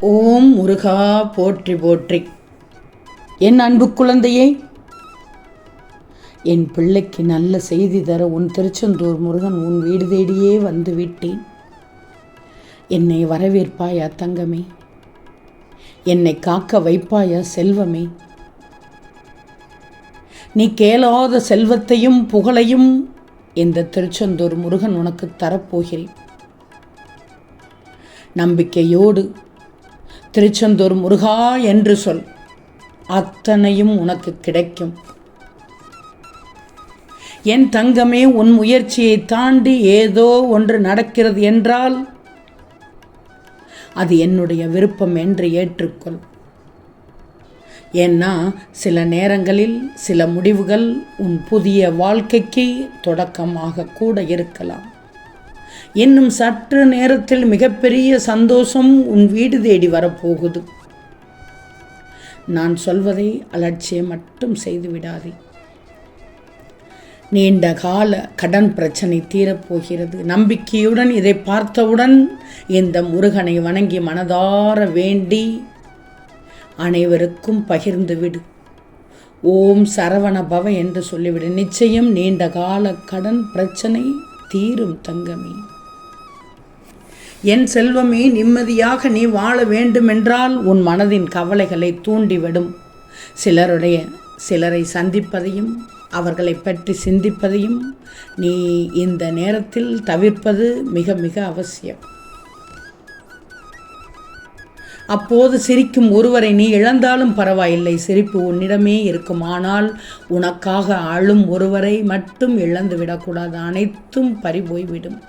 ஓம் முருகா போற்றி போற்றி. என் அன்பு குழந்தையே, என் பிள்ளைக்கு நல்ல செய்தி தர உன் திருச்செந்தூர் முருகன் உன் வீடு தேடியே வந்து விட்டேன். என்னை வரவேற்பாயா தங்கமே? என்னை காக்க வைப்பாயா செல்வமே? நீ கேளாத செல்வத்தையும் புகழையும் இந்த திருச்செந்தூர் முருகன் உனக்கு தரப்போகிறேன். நம்பிக்கையோடு திருச்செந்தூர் முருகா என்று சொல், அத்தனையும் உனக்கு கிடைக்கும். என் தங்கமே, உன் முயற்சியை தாண்டி ஏதோ ஒன்று நடக்கிறது என்றால் அது என்னுடைய விருப்பம் என்று ஏற்றுக்கொள். ஏன்னா சில நேரங்களில் சில முடிவுகள் உன் புதிய வாழ்க்கைக்கு தொடக்கமாக கூட இருக்கலாம். இன்னும் சற்று நேரத்தில் மிகப்பெரிய சந்தோஷம் உன் வீடு தேடி வரப்போகுது. நான் சொல்வதை அலட்சியம் மட்டும் செய்து விடாதே. நீண்ட கால கடன் பிரச்சனை தீரப்போகிறது. நம்பிக்கையுடன் இதை பார்த்தவுடன் இந்த முருகனை வணங்கி மனதார வேண்டி அனைவருக்கும் பகிர்ந்து விடு. ஓம் சரவண பவ என்று சொல்லிவிடு. நிச்சயம் நீண்ட கால கடன் பிரச்சனை தீரும் தங்கமே. என் செல்வமே, நிம்மதியாக நீ வாழ வேண்டுமென்றால் உன் மனதின் கவலைகளை தூண்டிவிடும் சிலரை சந்திப்பதையும் அவர்களை பற்றி சிந்திப்பதையும் நீ இந்த நேரத்தில் தவிர்ப்பது மிக மிக அவசியம். அப்போது சிரிக்கும் ஒருவரை நீ இழந்தாலும் பரவாயில்லை, சிரிப்பு உன்னிடமே இருக்கும். ஆனால் உனக்காக அழும் ஒருவரை மட்டும் இழந்து விடக்கூடாது. அனைத்தும் பறிபோய்விடும்.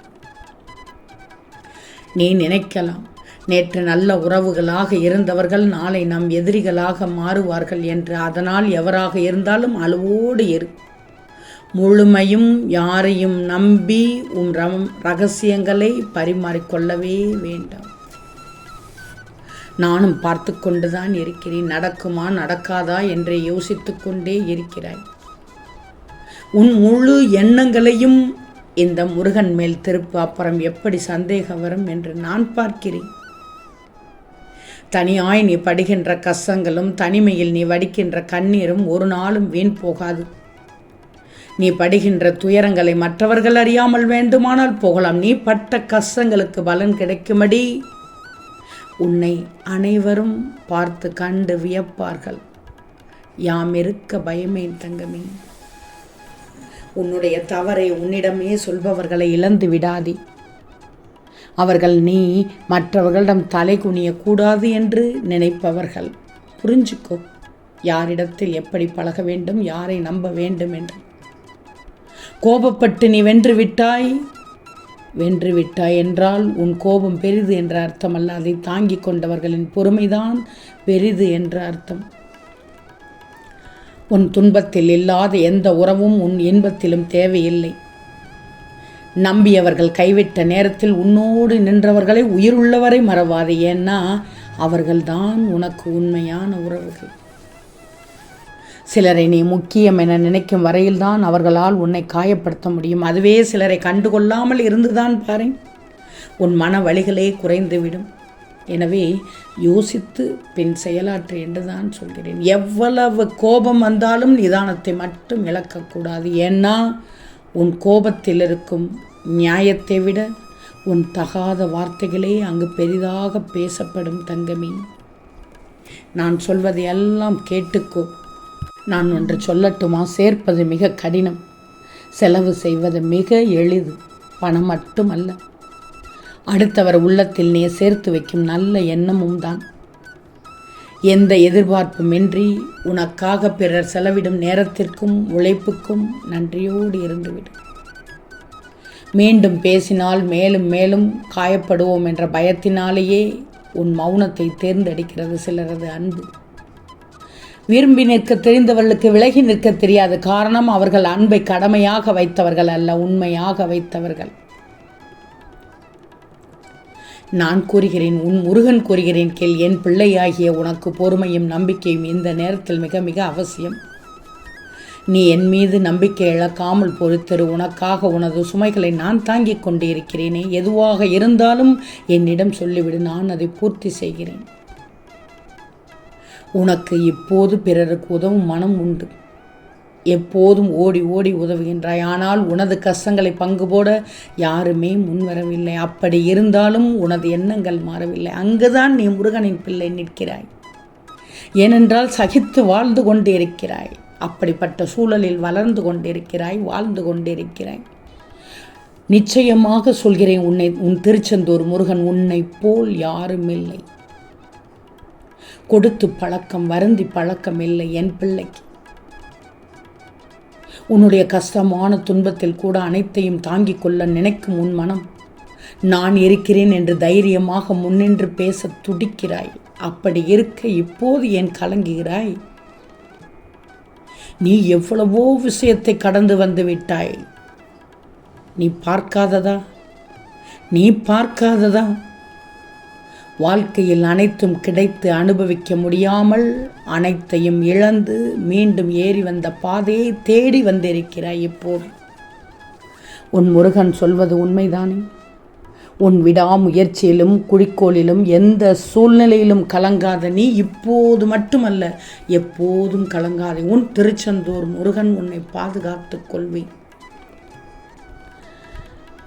நீ நினைக்கலாம், நேற்று நல்ல உறவுகளாக இருந்தவர்கள் நாளை நம் எதிரிகளாக மாறுவார்கள் என்று. அதனால் எவராக இருந்தாலும் அளவோடு இரு. முழுமையும் யாரையும் நம்பி உன் ரகசியங்களை பரிமாறிக்கொள்ளவே வேண்டாம். நானும் பார்த்து கொண்டுதான் இருக்கிறேன். நடக்குமா நடக்காதா என்று யோசித்து கொண்டே இருக்கிறாய். உன் முழு எண்ணங்களையும் இந்த முருகன் மேல் திருப்பு. அப்புறம் எப்படி சந்தேகம் வரும் என்று நான் பார்க்கிறேன். தனியாய் நீ படுகின்ற கஷ்டங்களும் தனிமையில் நீ வடிக்கின்ற கண்ணீரும் ஒரு நாளும் வீண் போகாது. நீ படுகின்ற துயரங்களை மற்றவர்கள் அறியாமல் வேண்டுமானால் போகலாம். நீ பட்ட கஷ்டங்களுக்கு பலன் கிடைக்கும்படி உன்னை அனைவரும் பார்த்து கண்டு வியப்பார்கள். யாம் இருக்க பயமேன் தங்கமே. உன்னுடைய தவறை உன்னிடமே சொல்பவர்களை இழந்து விடாதே. அவர்கள் நீ மற்றவர்களிடம் தலை குனியக்கூடாது என்று நினைப்பவர்கள். புரிஞ்சுக்கோ, யாரிடத்தில் எப்படி பழக வேண்டும், யாரை நம்ப வேண்டும் என்று. கோபப்பட்டு நீ வென்று விட்டாய் என்றால் உன் கோபம் பெரிது என்ற அர்த்தம் அல்ல. அதை தாங்கிக் கொண்டவர்களின் பொறுமைதான் பெரிது என்ற அர்த்தம். உன் துன்பத்தில் இல்லாத எந்த உறவும் உன் இன்பத்திலும் தேவையில்லை. நம்பியவர்கள் கைவிட்ட நேரத்தில் உன்னோடு நின்றவர்களை உயிருள்ளவரை மறவாது. ஏன்னா அவர்கள்தான் உனக்கு உண்மையான உறவுகள். சிலரை நீ முக்கியம் என நினைக்கும் வரையில்தான் அவர்களால் உன்னை காயப்படுத்த முடியும். அதுவே சிலரை கண்டுகொள்ளாமல் இருந்துதான் பாரு, உன் மன வலிகளே குறைந்துவிடும். எனவே யோசித்து பின் செயலாற்று என்றுதான் சொல்கிறேன். எவ்வளவு கோபம் வந்தாலும் நிதானத்தை மட்டும் இழக்கக்கூடாது. ஏன்னா உன் கோபத்தில் இருக்கும் நியாயத்தை விட உன் தகாத வார்த்தைகளே அங்கு பெரிதாக பேசப்படும் தங்கமே. நான் சொல்வதை எல்லாம் கேட்டுக்கோ. நான் ஒன்று சொல்லட்டுமா? சேர்ப்பது மிக கடினம், செலவு செய்வது மிக எளிது. பணம் மட்டுமல்ல, அடுத்தவர் உள்ளத்தில் நீ சேர்த்து வைக்கும் நல்ல எண்ணமும் தான். எந்த எதிர்பார்ப்புமின்றி உனக்காக பிறர் செலவிடும் நேரத்திற்கும் உழைப்புக்கும் நன்றியோடு இருந்துவிடும். மீண்டும் பேசினால் மேலும் மேலும் காயப்படுவோம் என்ற பயத்தினாலேயே உன் மௌனத்தை தேர்ந்தெடுக்கிறது சிலரது அன்பு. விரும்பி நிற்க தெரிந்தவர்களுக்கு விலகி நிற்க தெரியாது. காரணம், அவர்கள் அன்பை கடமையாக வைத்தவர்கள் அல்ல, உண்மையாக வைத்தவர்கள். நான் கூறுகிறேன், உன் முருகன் கூறுகிறேன் கேள். என் பிள்ளையாகிய உனக்கு பொறுமையும் நம்பிக்கையும் இந்த நேரத்தில் மிக மிக அவசியம். நீ என் மீது நம்பிக்கை இழக்காமல் பொறுத்திரு. உனக்காக உனது சுமைகளை நான் தாங்கிக் கொண்டே இருக்கிறேனே. எதுவாக இருந்தாலும் என்னிடம் சொல்லிவிடு, நான் அதை பூர்த்தி செய்கிறேன். உனக்கு இப்போது பிறருக்கு உதவும் மனம் உண்டு. எப்போதும் ஓடி ஓடி உதவுகின்றாய். ஆனால் உனது கஷ்டங்களை பங்கு போட யாருமே முன்வரவில்லை. அப்படி இருந்தாலும் உனது எண்ணங்கள் மாறவில்லை. அங்குதான் நீ முருகனின் பிள்ளை நிற்கிறாய். ஏனென்றால் சகித்து வாழ்ந்து கொண்டிருக்கிறாய். அப்படிப்பட்ட சூழலில் வளர்ந்து கொண்டிருக்கிறாய், வாழ்ந்து கொண்டிருக்கிறாய். நிச்சயமாக சொல்கிறேன், உன் திருச்செந்தூர் முருகன் உன்னை போல் யாரும் இல்லை. கொடுத்து பழக்கம், வருந்தி பழக்கம் இல்லை என் பிள்ளைக்கு. உன்னுடைய கஷ்டமான துன்பத்தில் கூட அனைத்தையும் தாங்கிக் கொள்ள நினைக்கும் உன் மனம், நான் இருக்கிறேன் என்று தைரியமாக முன்னின்று பேச துடிக்கிறாய். அப்படி இருக்க இப்போது ஏன் கலங்குகிறாய்? நீ எவ்வளவோ விஷயத்தை கடந்து வந்து விட்டாய். நீ பார்க்காததா? வாழ்க்கையில் அனைத்தும் கிடைத்து அனுபவிக்க முடியாமல் அனைத்தையும் இழந்து மீண்டும் ஏறி வந்த பாதையை தேடி வந்திருக்கிறாய். இப்போது உன் முருகன் சொல்வது உண்மைதானே? உன் விடாமுயற்சியிலும் குறிக்கோளிலும் எந்த சூழ்நிலையிலும் கலங்காத நீ இப்போது மட்டுமல்ல, எப்போதும் கலங்காதே. உன் திருச்செந்தூர் முருகன் உன்னை பாதுகாத்துக் கொள்வேன்.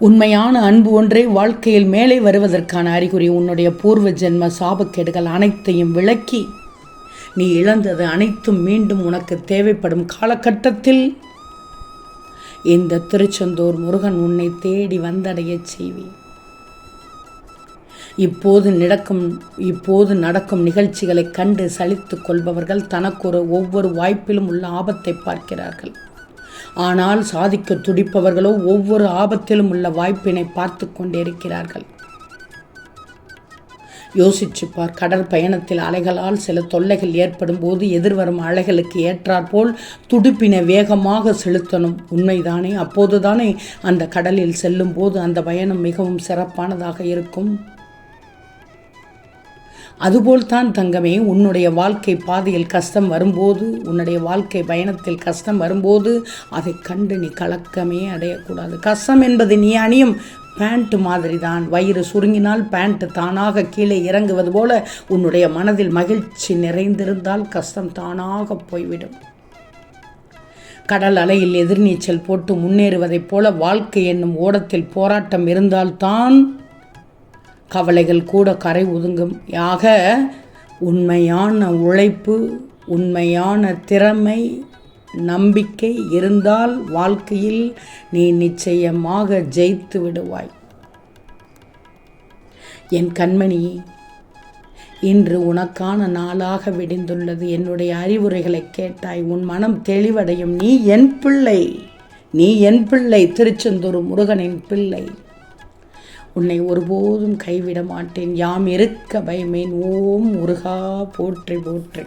உண்மையான அன்பு ஒன்றே வாழ்க்கையில் மேலே வருவதற்கான அறிகுறி. உன்னுடைய பூர்வ ஜென்ம சாபக்கேடுகள் அனைத்தையும் விளக்கி நீ இழந்தது அனைத்தும் மீண்டும் உனக்கு தேவைப்படும் காலகட்டத்தில் இந்த திருச்செந்தூர் முருகன் உன்னை தேடி வந்தடைய செய்வேன். இப்போது நடக்கும் நிகழ்ச்சிகளை கண்டு சலித்து கொள்பவர்கள் தனக்கு ஒவ்வொரு வாய்ப்பிலும் உள்ள ஆபத்தை பார்க்கிறார்கள். ஆனால் சாதிக்க துடிப்பவர்களோ ஒவ்வொரு ஆபத்திலும் உள்ள வாய்ப்பினை பார்த்து கொண்டிருக்கிறார்கள். யோசிச்சுப்பார். கடற்பயணத்தில் அலைகளால் சில தொல்லைகள் ஏற்படும் போது எதிர்வரும் அலைகளுக்கு ஏற்றாற்போல் துடுப்பினை வேகமாக செலுத்தணும். உண்மைதானே? அப்போதுதானே அந்த கடலில் செல்லும் போது அந்த பயணம் மிகவும் சிறப்பானதாக இருக்கும். அதுபோல்தான் தங்கமே, உன்னுடைய வாழ்க்கை பாதையில் கஷ்டம் வரும்போது, உன்னுடைய வாழ்க்கை பயணத்தில் கஷ்டம் வரும்போது அதை கண்டு நீ கலக்கமே அடையக்கூடாது. கஷ்டம் என்பது நீ அணியும் பேண்ட் மாதிரி தான். வயிறு சுருங்கினால் பேண்ட் தானாக கீழே இறங்குவது போல உன்னுடைய மனதில் மகிழ்ச்சி நிறைந்திருந்தால் கஷ்டம் தானாக போய்விடும். கடல் அலையில் எதிர்நீச்சல் போட்டு முன்னேறுவதைப் போல வாழ்க்கை என்னும் ஓடத்தில் போராட்டம் இருந்தால்தான் கவலைகள் கூட கரை ஒதுங்கும். ஆக உண்மையான உழைப்பு, உண்மையான திறமை, நம்பிக்கை இருந்தால் வாழ்க்கையில் நீ நிச்சயமாக ஜெயித்து விடுவாய். என் கண்மணியே, இன்று உனக்கான நாளாக விடிந்துள்ளது. என்னுடைய அறிவுரைகளை கேட்டாய். உன் மனம் தெளிவடையும். நீ என் பிள்ளை, திருச்செந்தூர் முருகனின் பிள்ளை. உன்னை ஒருபோதும் கைவிட மாட்டேன். யாம் இருக்க பயமேன். ஓம் முருகா போற்றி போற்றி.